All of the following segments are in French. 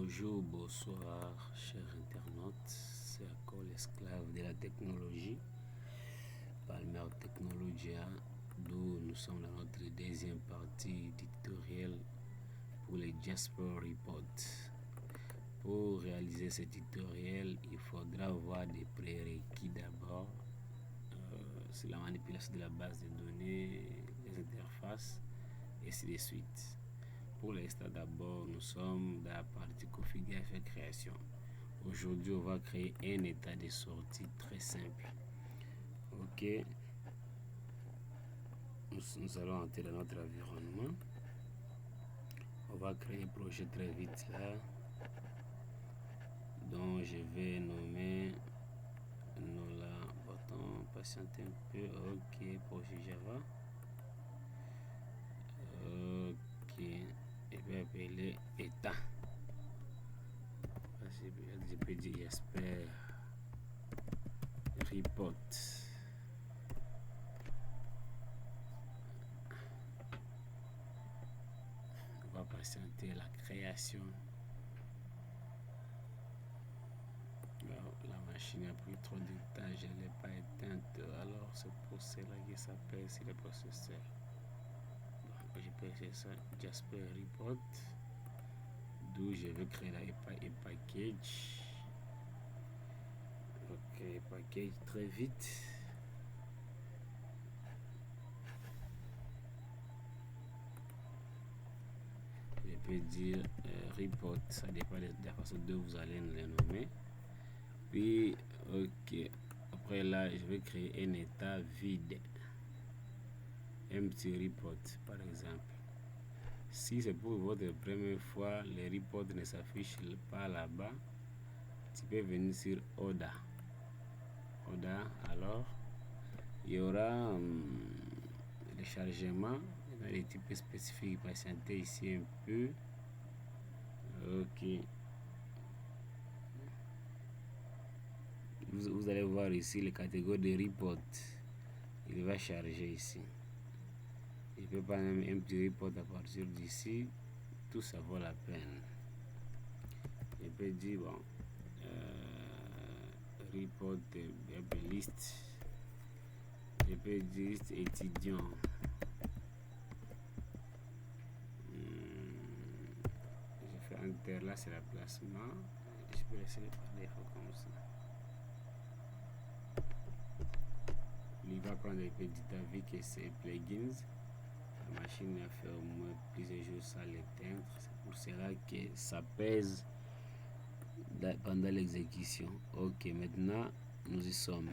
Bonjour, bonsoir, chers internautes. C'est encore l'esclave de la technologie, Palmer Technologia, d'où nous sommes dans notre deuxième partie du tutoriel pour les Jasper Report. Pour réaliser ce tutoriel, il faudra avoir des prérequis d'abord. C'est la manipulation de la base de données, les interfaces, et ainsi de suite. Pour l'instant, d'abord, nous sommes dans la partie configuration et création. Aujourd'hui, on va créer un état de sortie très simple. Ok. Nous allons entrer dans notre environnement. On va créer un projet très vite là, dont je vais nommer Nola. Botton, patienter un peu. Ok, projet Java. Ok, je vais appeler état. Je peux dire Jasper Report. On va patienter la création. Alors, la machine a pris trop de temps, je ne l'ai pas éteinte, alors c'est pour cela que ça pèse sur le processeur. Donc, je peux essayer ça, Jasper Report, d'où je vais créer la package. Ok, package très vite. Je peux dire report, ça dépend de la façon dont vous allez les nommer. Puis, ok, après là, je vais créer un état vide. Un petit report, par exemple. Si c'est pour votre première fois, les reports ne s'affichent pas là-bas, tu peux venir sur Oda. Alors, il y aura le chargement, les types spécifiques, patienter ici un peu. Ok. Vous allez voir ici les catégories de report. Il va charger ici. Il peut pas même un petit report à partir d'ici. Tout ça vaut la peine. Je peux dire bon, report de liste. Je peux dire liste étudiant. Je fais enter, là c'est l'emplacement. Je peux laisser par défaut comme ça. Il va prendre les petits avis que c'est plugins. La machine a fait au moins plusieurs jours sans l'éteindre. C'est pour cela que ça pèse pendant l'exécution. Ok, maintenant nous y sommes.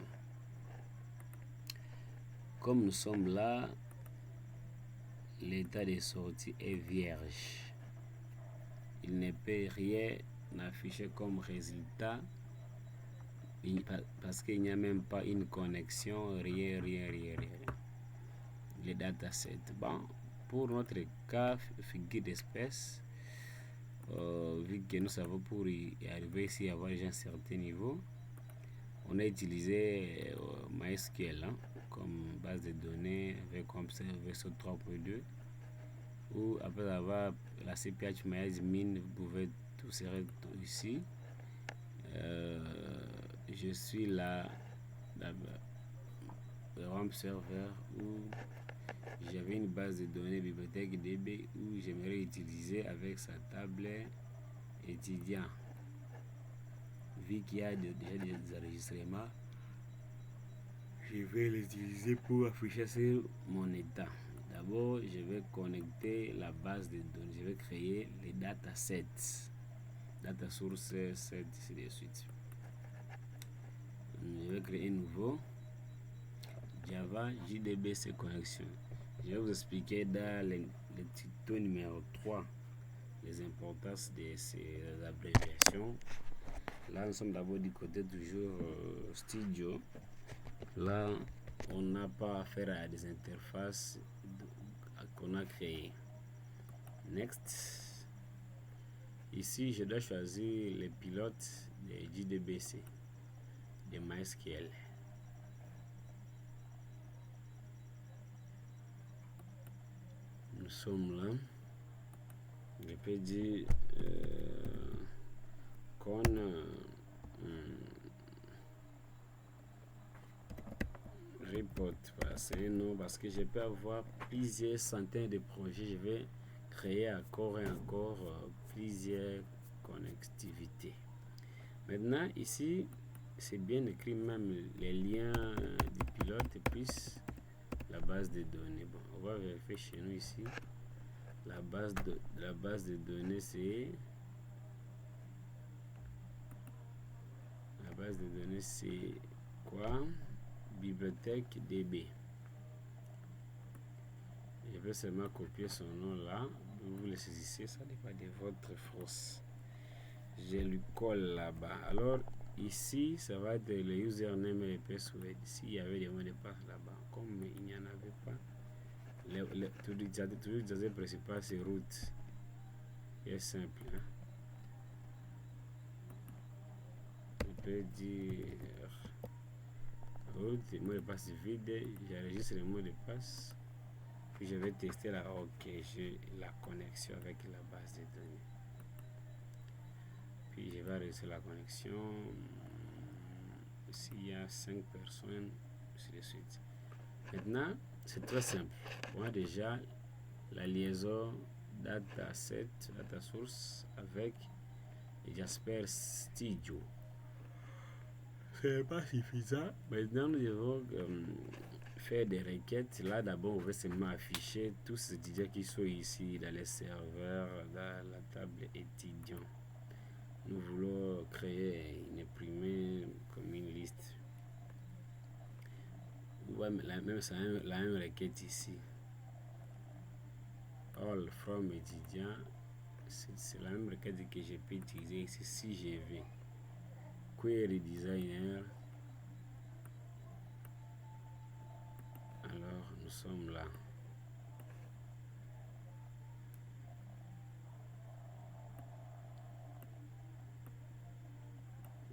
Comme nous sommes là, l'état de sortie est vierge. Il ne peut rien afficher comme résultat parce qu'il n'y a même pas une connexion, rien. Les datasets. Bon, pour notre cas, figure d'espèce, vu que nous savons pour y arriver ici à avoir déjà un certain niveau, on a utilisé MySQL comme base de données avec comme version 3.2, ou après avoir la CPH MyAdmin, vous pouvez tout serrer ici. Je suis là le RAM serveur où j'avais une base de données bibliothèque DB où j'aimerais utiliser avec sa table étudiant. Vu qu'il y a déjà des enregistrements, je vais l'utiliser pour afficher sur mon état. D'abord, je vais connecter la base de données. Je vais créer les datasets. Data source 7, ainsi de suite. Je vais créer un nouveau Java JDBC connexion. Je vais vous expliquer dans le tuto numéro 3 les importances de ces abréviations. Là, nous sommes d'abord du côté toujours studio. Là, on n'a pas affaire à des interfaces qu'on a créées. Next. Ici, je dois choisir les pilotes de JDBC, de MySQL. Nous sommes là. Je peux dire Voilà, c'est un nom parce que je peux avoir plusieurs centaines de projets. Je vais créer encore et encore plusieurs connectivités. Maintenant, ici, c'est bien écrit même les liens du pilote et puis la base de données. Bon, on va vérifier chez nous ici. La base de données, c'est quoi? Bibliothèque DB. Je vais seulement copier son nom là. Vous le saisissez, ça dépend de votre force. Je le colle là-bas. Alors, ici, ça va être le username et le password. S'il y avait des mots de passe là-bas, comme il n'y en avait pas, l'utilisateur principal, c'est root. C'est simple. Hein? On peut dire root, le mot de passe vide. J'enregistre le mot de passe. Puis je vais tester là. Ok, j'ai la connexion avec la base de données. Puis je vais arrêter la connexion. S'il y a 5 personnes, ainsi de suite. Maintenant, c'est très simple. Moi déjà, la liaison dataset, data source avec Jasper Studio. Ce n'est pas suffisant. Maintenant, nous devons faire des requêtes. Là, d'abord, on va seulement afficher tous ces étudiants qui sont ici dans les serveurs, dans la table étudiant. Nous voulons créer une imprimée comme une liste. Ouais, la même requête ici. All from étudiant. C'est la même requête que je peux utiliser ici si je vais. Query designer. Alors, nous sommes là.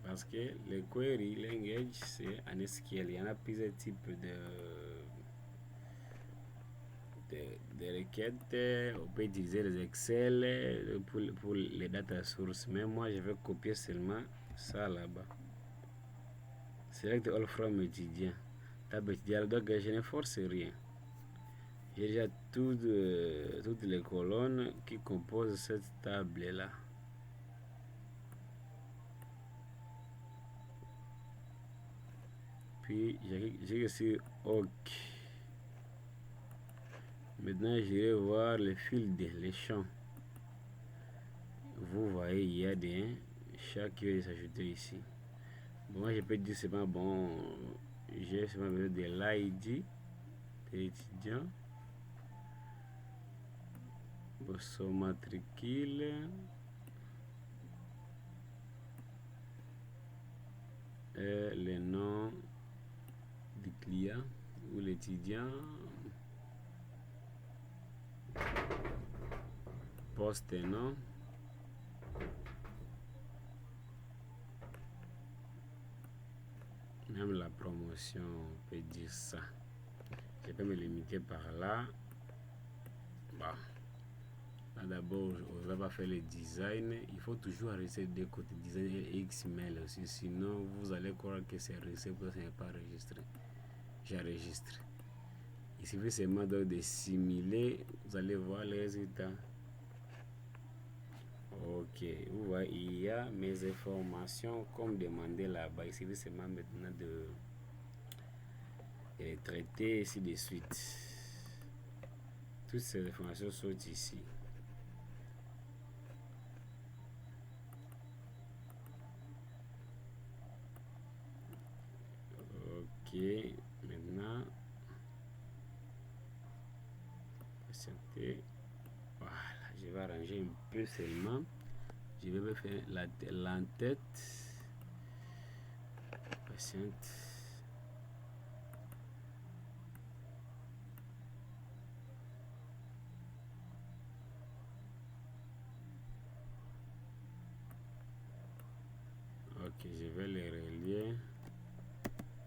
Parce que le query language, c'est un SQL. Il y en a plusieurs types de requêtes. On peut utiliser les Excel pour les data sources. Mais moi, je vais copier seulement ça là-bas. Select all from étudiant. Table étudiant. Donc, je ne force rien. J'ai déjà toutes les colonnes qui composent cette table-là. Puis j'ai sur OK. Maintenant, je vais voir le field, les champs. Vous voyez, il y a des champs qui viennent s'ajouter ici. Bon, moi, je peux dire seulement, bon, j'ai seulement besoin de l'ID de l'étudiant. Bon, son matricule. Et le nom du client ou l'étudiant. Poste et nom. Même la promotion, on peut dire ça. Je peux me limiter par là. Bon. Là d'abord, on va pas faire le design. Il faut toujours arrêter de côté design et XML aussi. Sinon, vous allez croire que c'est enregistré parce que ce n'est pas enregistré. J'enregistre. Il suffit seulement donc de simuler. Vous allez voir les résultats. Ok, vous voyez, il y a mes informations comme demandé là-bas. Il suffit seulement maintenant de les traiter ainsi de suite. Toutes ces informations sont ici. Ok, maintenant, patienter. Voilà, je vais arranger un peu seulement. Je vais faire l'entête. Patiente. Ok, je vais les relier.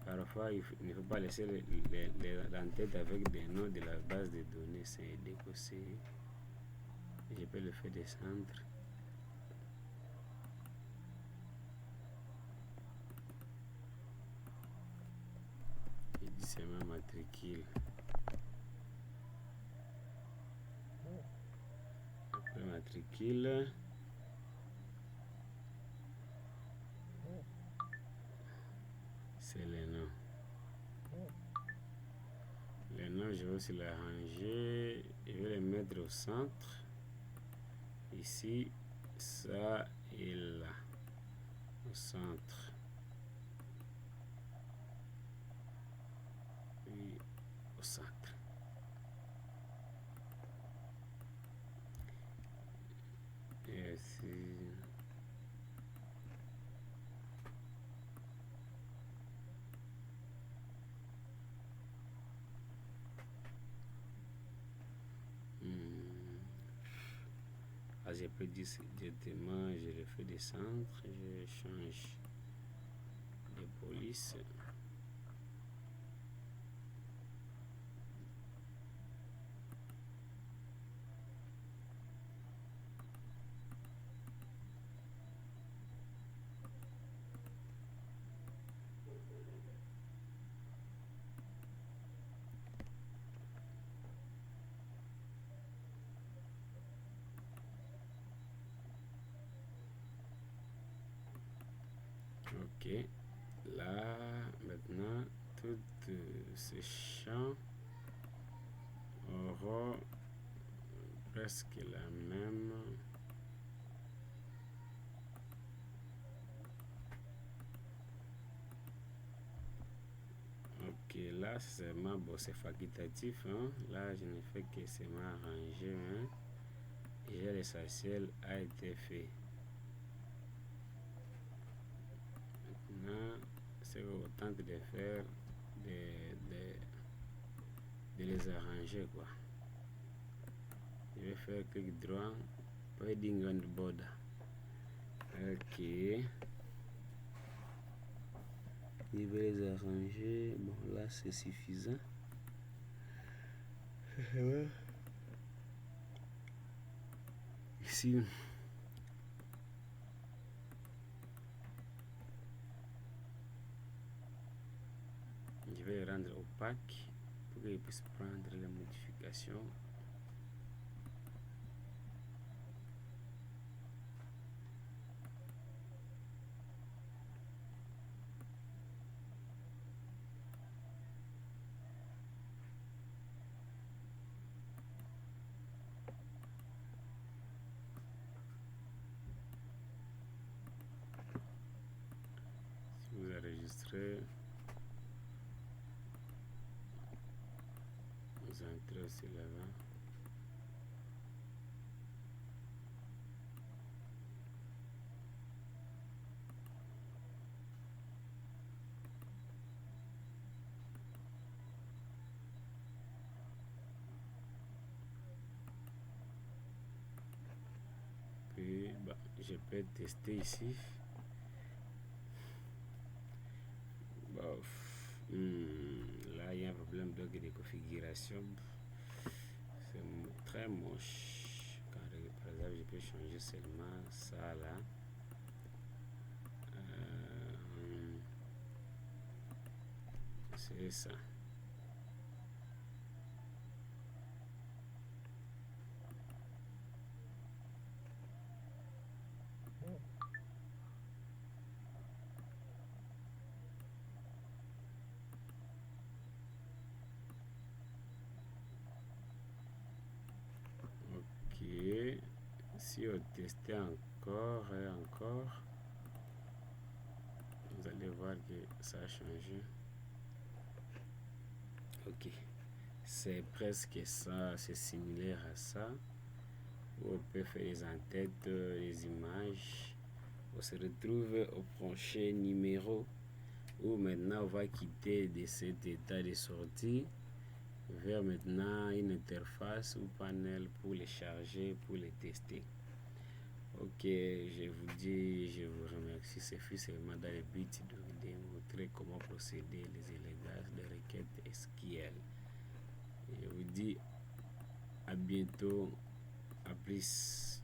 Parfois, il ne faut pas laisser l'entête avec des noms de la base de données. C'est décossé. Je peux le faire descendre. c'est ma matricule. Après matricule, c'est le nom. Le nom, je vais aussi l'arranger. Je vais le mettre au centre. Ici, ça et là. Au centre. Puis au centre. Et ici. J'ai pas dit directement, je le fais descendre, je change de police. Ok, là maintenant tous ces champs auront presque la même. Ok, là c'est seulement bon, c'est facultatif, hein? Là je ne fais que seulement arranger, hein? Déjà l'essentiel a été fait. Maintenant c'est autant de faire de les arranger, quoi. Je vais faire clic droit, padding on the border. Ok, je vais les arranger. Bon, là c'est suffisant. Ici, je vais le rendre opaque pour qu'il puisse prendre les modifications. Si vous enregistrez, vous entrez aussi là-bas. Puis, bah, je peux tester ici. Bah, là, il y a un problème de configuration. C'est très moche. Quand, par exemple, je peux changer seulement ça là. C'est ça. Ok. Si on testait encore et encore, vous allez voir que ça a changé. Ok. C'est presque ça, c'est similaire à ça. On peut faire les entêtes, les images. On se retrouve au prochain numéro où maintenant on va quitter de cet état de sortie vers maintenant une interface ou panel pour les charger, pour les tester. Ok, je vous dis, je vous remercie. C'est seulement dans le but de montrer comment procéder les élégaces des requêtes SQL. Je vous dis à bientôt, à plus.